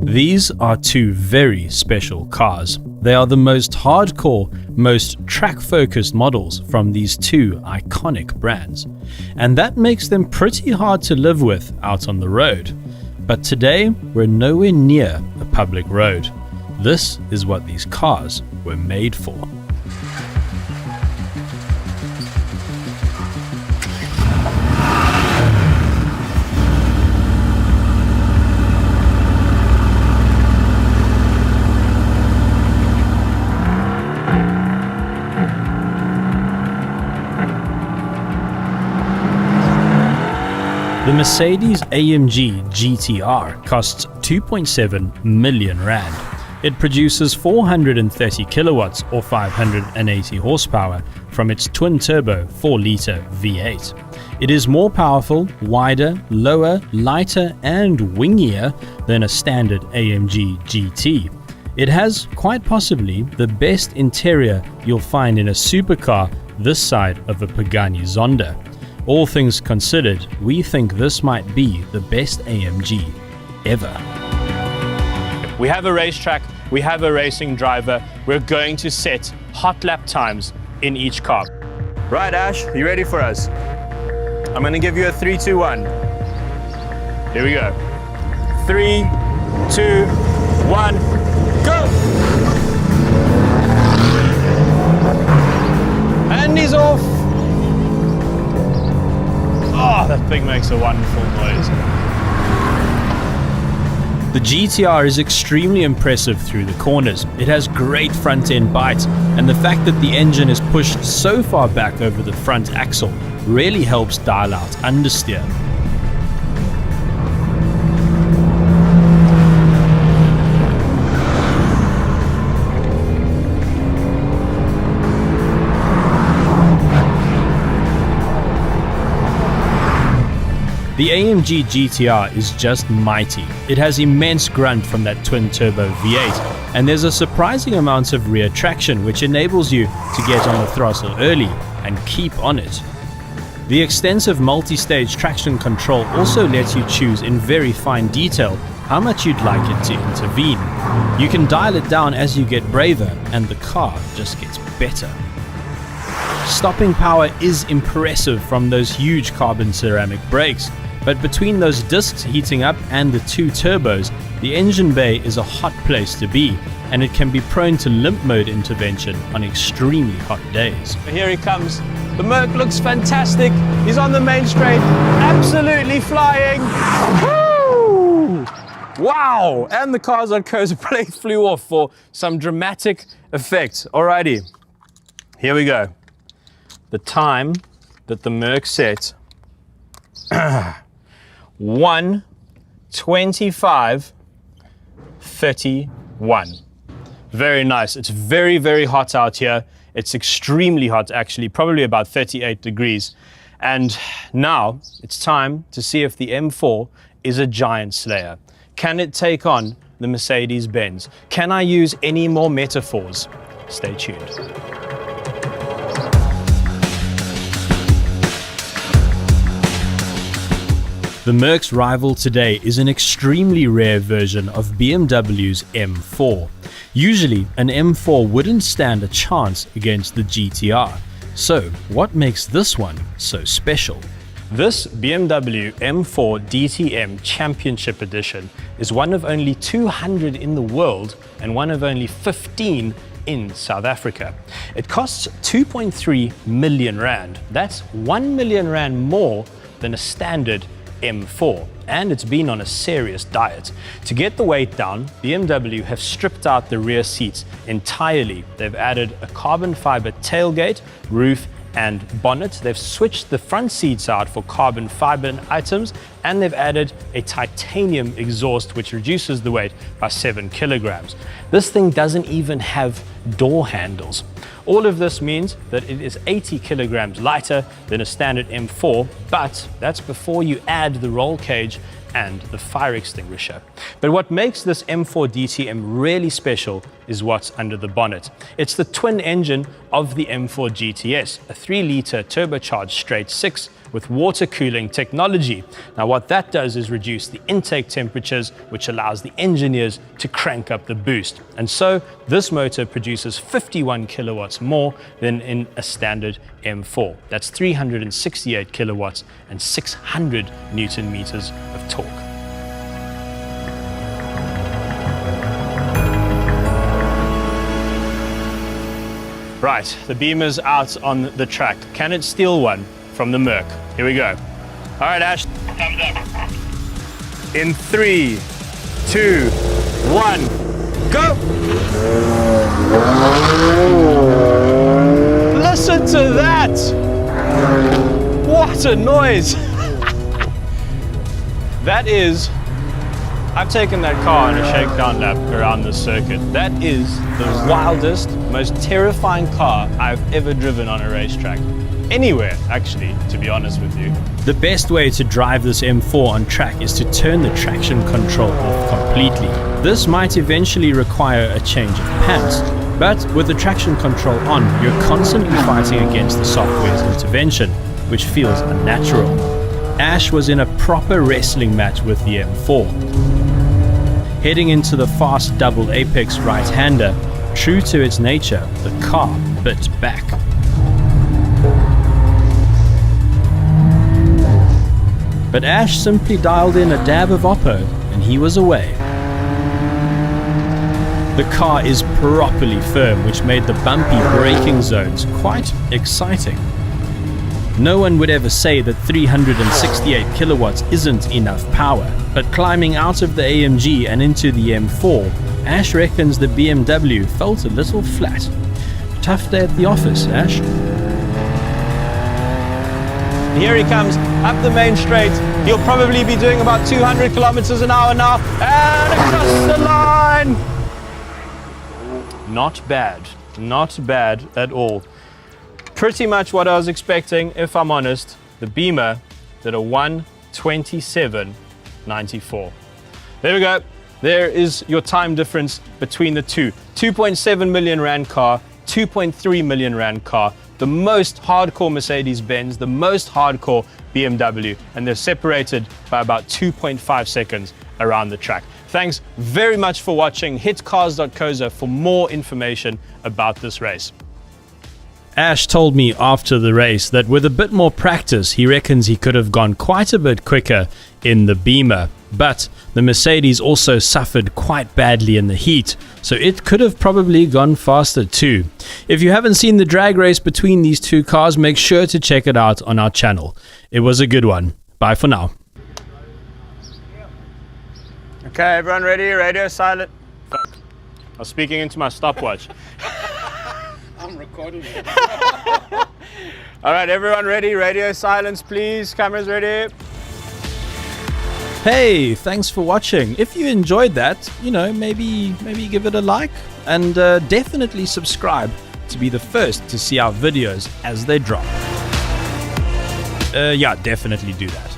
These are two very special cars. They are the most hardcore, most track-focused models from these two iconic brands. And that makes them pretty hard to live with out on the road. But today, we're nowhere near a public road. This is what these cars were made for. The Mercedes AMG GTR costs 2.7 million rand. It produces 430 kilowatts or 580 horsepower from its twin-turbo 4-litre V8. It is more powerful, wider, lower, lighter and wingier than a standard AMG GT. It has quite possibly the best interior you'll find in a supercar this side of a Pagani Zonda. All things considered, we think this might be the best AMG ever. We have a racetrack, we have a racing driver, we're going to set hot lap times in each car. Right, Ash, you ready for us? I'm going to give you a 3, 2, 1. Here we go. 3, 2, 1, go! And he's off! Oh, that thing makes a wonderful noise. The GTR is extremely impressive through the corners. It has great front-end bite, and the fact that the engine is pushed so far back over the front axle really helps dial out understeer. The AMG GTR is just mighty. It has immense grunt from that twin-turbo V8, and there's a surprising amount of rear traction which enables you to get on the throttle early and keep on it. The extensive multi-stage traction control also lets you choose in very fine detail how much you'd like it to intervene. You can dial it down as you get braver, and the car just gets better. Stopping power is impressive from those huge carbon ceramic brakes. But between those discs heating up and the two turbos, the engine bay is a hot place to be, and it can be prone to limp mode intervention on extremely hot days. Here he comes. The Merc looks fantastic. He's on the main straight, absolutely flying. Woo! Wow! And the cars on Coast Play flew off for some dramatic effect. Alrighty, here we go. The time that the Merc set 1:25:31. Very nice. It's very, very hot out here. It's extremely hot, actually, probably about 38 degrees. And now it's time to see if the M4 is a giant slayer. Can it take on the Mercedes-Benz? Can I use any more metaphors? Stay tuned. The Merc's rival today is an extremely rare version of BMW's M4. Usually, an M4 wouldn't stand a chance against the GTR. So, what makes this one so special? This BMW M4 DTM Championship Edition is one of only 200 in the world and one of only 15 in South Africa. It costs 2.3 million rand. That's 1 million rand more than a standard M4, and it's been on a serious diet. To get the weight down, BMW have stripped out the rear seats entirely. They've added a carbon fiber tailgate, roof and bonnet. They've switched the front seats out for carbon fiber items, and they've added a titanium exhaust which reduces the weight by 7 kilograms. This thing doesn't even have door handles. All of this means that it is 80 kilograms lighter than a standard M4, but that's before you add the roll cage and the fire extinguisher. But what makes this M4 DTM really special is what's under the bonnet. It's the twin engine of the M4 GTS, a 3-litre turbocharged straight 6 with water cooling technology. Now what that does is reduce the intake temperatures, which allows the engineers to crank up the boost. And so this motor produces 51 kilowatts more than in a standard M4. That's 368 kilowatts and 600 Newton meters of torque. Right, the Beamer's out on the track. Can it steal one from the Merc? Here we go. All right, Ash. Thumbs up. In 3, 2, 1, go! Listen to that! What a noise! That is, I've taken that car on a shakedown lap around the circuit. That is the wildest, most terrifying car I've ever driven on a racetrack. Anywhere, actually, to be honest with you. The best way to drive this M4 on track is to turn the traction control off completely. This might eventually require a change of pants, but with the traction control on, you're constantly fighting against the software's intervention, which feels unnatural. Ash was in a proper wrestling match with the M4. Heading into the fast double apex right-hander, true to its nature, the car bit back. But Ash simply dialed in a dab of Oppo and he was away. The car is properly firm, which made the bumpy braking zones quite exciting. No one would ever say that 368 kilowatts isn't enough power, but climbing out of the AMG and into the M4, Ash reckons the BMW felt a little flat. Tough day at the office, Ash. Here he comes up the main straight. He'll probably be doing about 200 kilometers an hour now, and across the line. Not bad at all. Pretty much what I was expecting, if I'm honest. The Beamer did a 1:27.94. There we go. There is your time difference between the two. 2.7 million rand car, 2.3 million rand car. The most hardcore Mercedes-Benz, the most hardcore BMW, and they're separated by about 2.5 seconds around the track. Thanks very much for watching. Hit cars.co.za for more information about this race. Ash told me after the race that with a bit more practice, he reckons he could have gone quite a bit quicker in the Beamer. But the Mercedes also suffered quite badly in the heat, so it could have probably gone faster too. If you haven't seen the drag race between these two cars, make sure to check it out on our channel. It was a good one. Bye for now. Okay, everyone ready? Radio silent. Fuck. I was speaking into my stopwatch. I'm recording it. All right, everyone ready? Radio silence, please. Cameras ready? Hey, thanks for watching. If you enjoyed that, maybe give it a like and definitely subscribe to be the first to see our videos as they drop. Yeah, definitely do that.